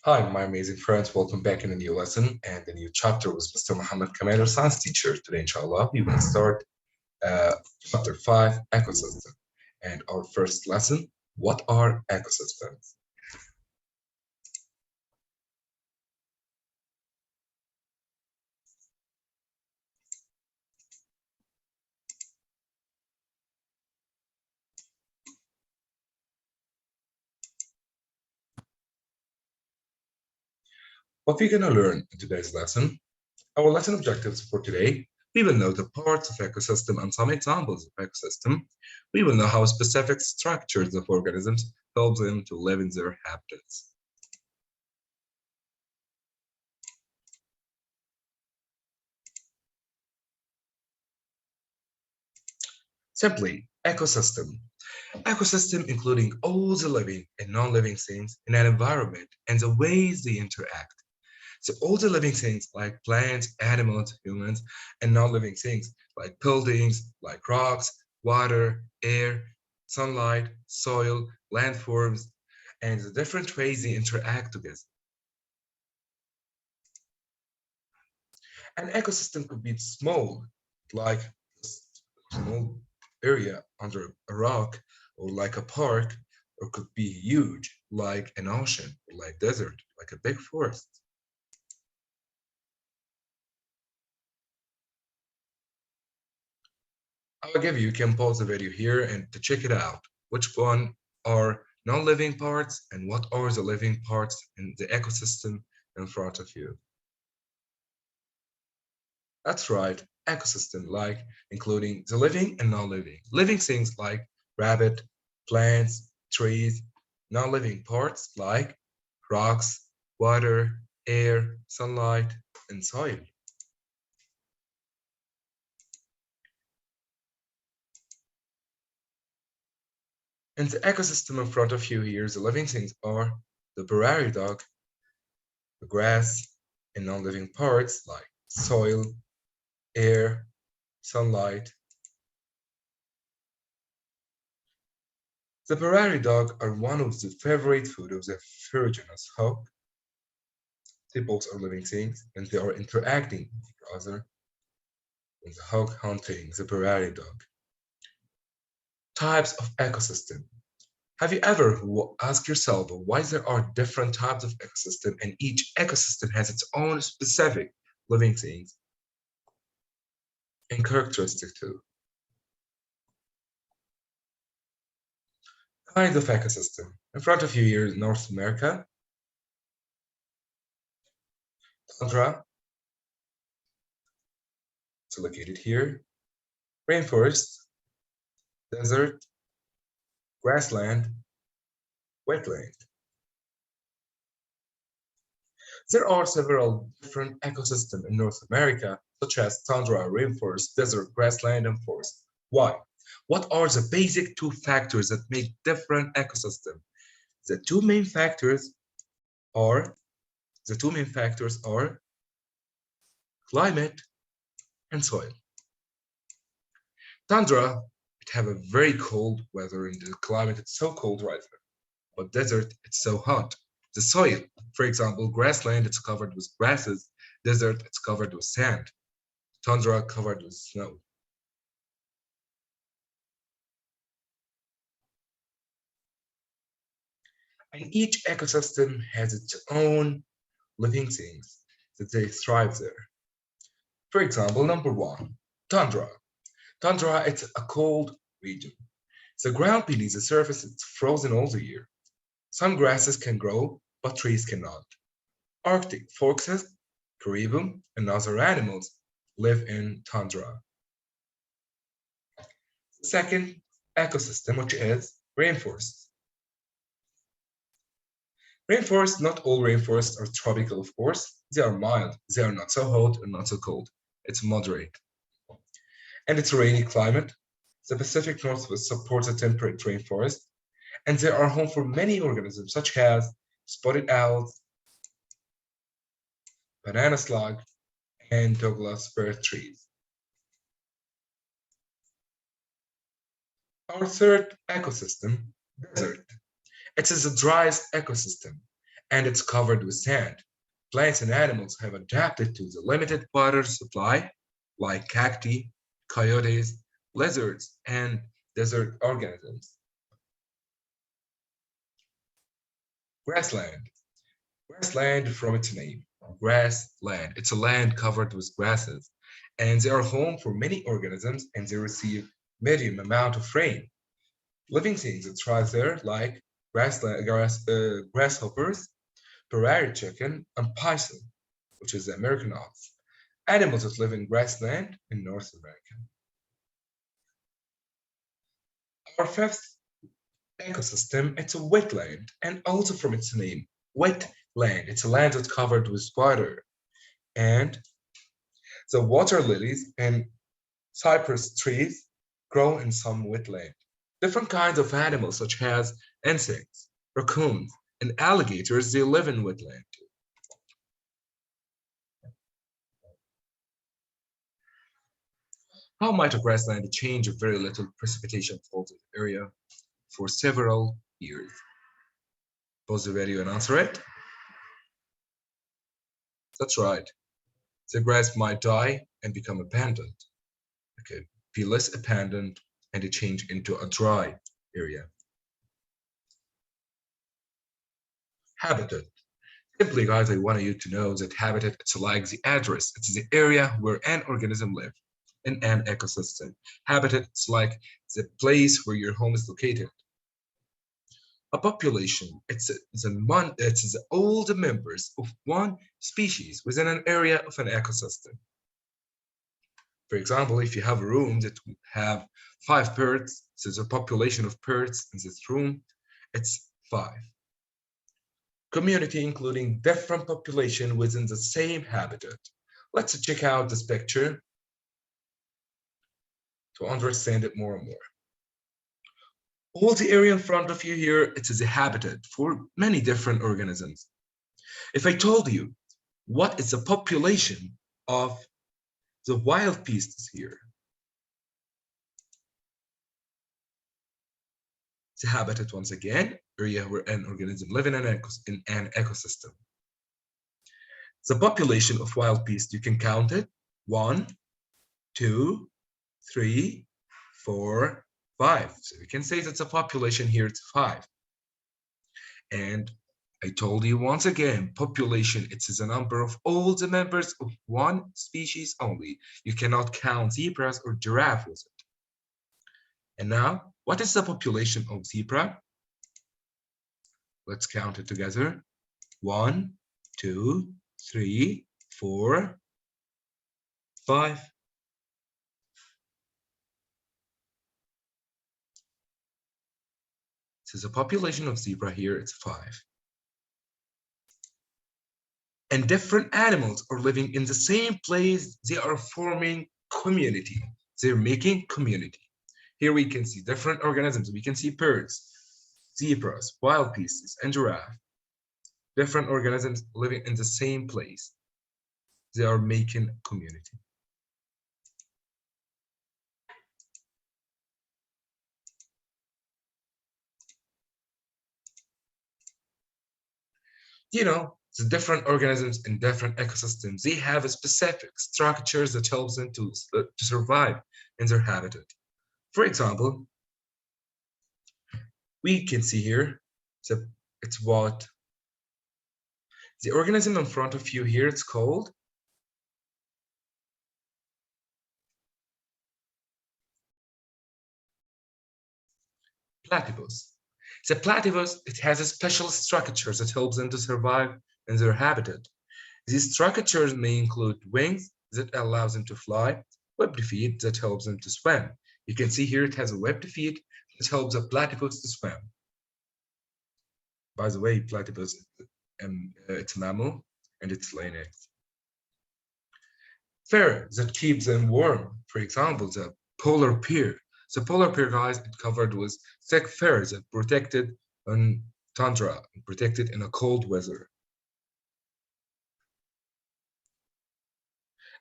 Hi, my amazing friends. Welcome back in a new lesson and a new chapter with Mr. Muhammad Kamal, our science teacher. Today, inshallah, we will start uh, chapter 5, ecosystem. And our first lesson, what are ecosystems? What we're going to learn in today's lesson, our lesson objectives for today, we will know the parts of ecosystem and some examples of ecosystem. We will know how specific structures of organisms help them to live in their habitats. Simply, ecosystem. Ecosystem including all the living and non-living things in an environment and the ways they interact. So all the living things like plants, animals, humans, and non-living things like buildings, like rocks, water, air, sunlight, soil, landforms, and the different ways they interact together. An ecosystem could be small, like a small area under a rock, or like a park, or could be huge, like an ocean, or like desert, like a big forest. I'll give you can pause the video here and to check it out. Which one are non-living parts and what are the living parts in the ecosystem in front of you? That's right, ecosystem like including the living and non-living. Living things like rabbit, plants, trees, non-living parts like rocks, water, air, sunlight, and soil. In the ecosystem in front of you here, the living things are the prairie dog, the grass, and non-living parts like soil, air, sunlight. The prairie dog are one of the favorite food of the ferruginous hawk. They both are living things and they are interacting with each other in the hawk hunting the prairie dog. Types of ecosystem. Have you ever asked yourself why there are different types of ecosystem and each ecosystem has its own specific living things and characteristic too? Kinds of ecosystem. In front of you here is North America, tundra, it's located here, rainforest, desert, grassland, wetland. There are several different ecosystems in North America, such as tundra, rainforest, desert, grassland, and forest. Why? What are the basic two factors that make different ecosystems? The two main factors are the two main factors are climate and soil. Tundra, it have a very cold weather in the climate. It's so cold right now. But desert, it's so hot. The soil, for example, grassland, it's covered with grasses. Desert, it's covered with sand. Tundra, covered with snow. And each ecosystem has its own living things that they thrive there. For example, number one, tundra. Tundra, it's a cold region. The ground beneath the surface is frozen all the year. Some grasses can grow, but trees cannot. Arctic foxes, caribou, and other animals live in tundra. Second ecosystem, which is rainforest. Rainforests, not all rainforests are tropical, of course. They are mild. They are not so hot and not so cold. It's moderate. And it's a rainy climate. The Pacific Northwest supports a temperate rainforest, and they are home for many organisms such as spotted owls, banana slug, and Douglas fir trees. Our third ecosystem, desert. It is the driest ecosystem. and it's covered with sand. Plants and animals have adapted to the limited water supply, like cacti, coyotes, lizards, and desert organisms. Grassland. Grassland from its name. Grassland. It's a land covered with grasses, and they are home for many organisms and they receive medium amount of rain. Living things that thrive there, like grasshoppers, prairie chicken, and bison, which is the American ox. Animals that live in grassland in North America. Our fifth ecosystem, it's a wetland, and also from its name, wetland. It's a land that's covered with water, and the water lilies and cypress trees grow in some wetland. Different kinds of animals, such as insects, raccoons, and alligators, they live in wetland. How might a grassland change if very little precipitation falls in the area for several years? Pause the video and answer it. That's right. The grass might die and become abandoned. Okay, be less abandoned and it change into a dry area. Habitat. Simply, guys, I want you to know that habitat, it's like the address. It's the area where an organism lives in an ecosystem. Habitat, it's like the place where your home is located. A population, it's all the members of one species within an area of an ecosystem. For example, if you have a room that would have 5 birds, so the population of birds in this room, it's 5. Community, including different population within the same habitat. Let's check out this picture to understand it more and more. All the area in front of you here, it is a habitat for many different organisms. If I told you what is the population of the wild beasts here, the habitat, once again, area where an organism lives in an ecosystem. The population of wild beasts, you can count it: 1, 2, 3, 4, 5. So we can say that the population here is 5. And I told you once again, population, it is a number of all the members of one species only. You cannot count zebras or giraffe with it. And now, what is the population of zebra? Let's count it together. 1, 2, 3, 4, 5. So the population of zebra here is 5. And different animals are living in the same place. They are forming community. They're making community. Here we can see different organisms. We can see birds, zebras, wild beasts, and giraffe. Different organisms living in the same place. They are making community. You know, the different organisms in different ecosystems, they have specific structures that helps them to survive in their habitat. For example, we can see here, so it's what the organism in front of you here, it's called platypus. The platypus, it has a special structures that helps them to survive in their habitat. These structures may include wings that allows them to fly, webbed feet that helps them to swim. You can see here it has a webbed feet that helps a platypus to swim. By the way, platypus, it's a mammal and it's laying eggs. Fur that keeps them warm. For example, the polar bear. The polar bear, guys, it covered with thick fur that protected on tundra, protected in a cold weather.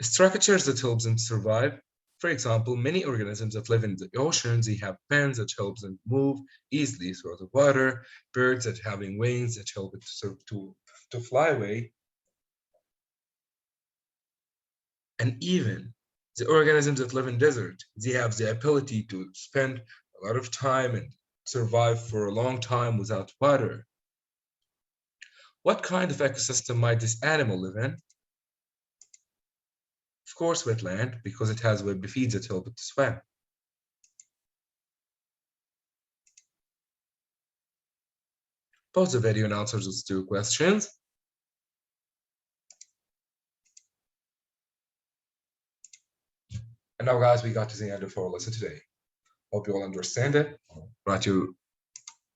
Structures that help them survive. For example, many organisms that live in the oceans, they have fins that help them move easily through the water, birds that having wings that help it to fly away, and even the organisms that live in desert, they have the ability to spend a lot of time and survive for a long time without water. What kind of ecosystem might this animal live in? Of course, wetland, because it has webbed feet that help it to swim. Pause the video and answer those two questions. And now, guys, we got to the end of our lesson today. Hope you all understand it. Write your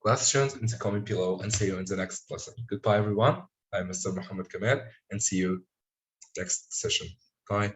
questions in the comment below and see you in the next lesson. Goodbye, everyone. I'm Mr. Muhammad Kamal, and see you next session. Bye.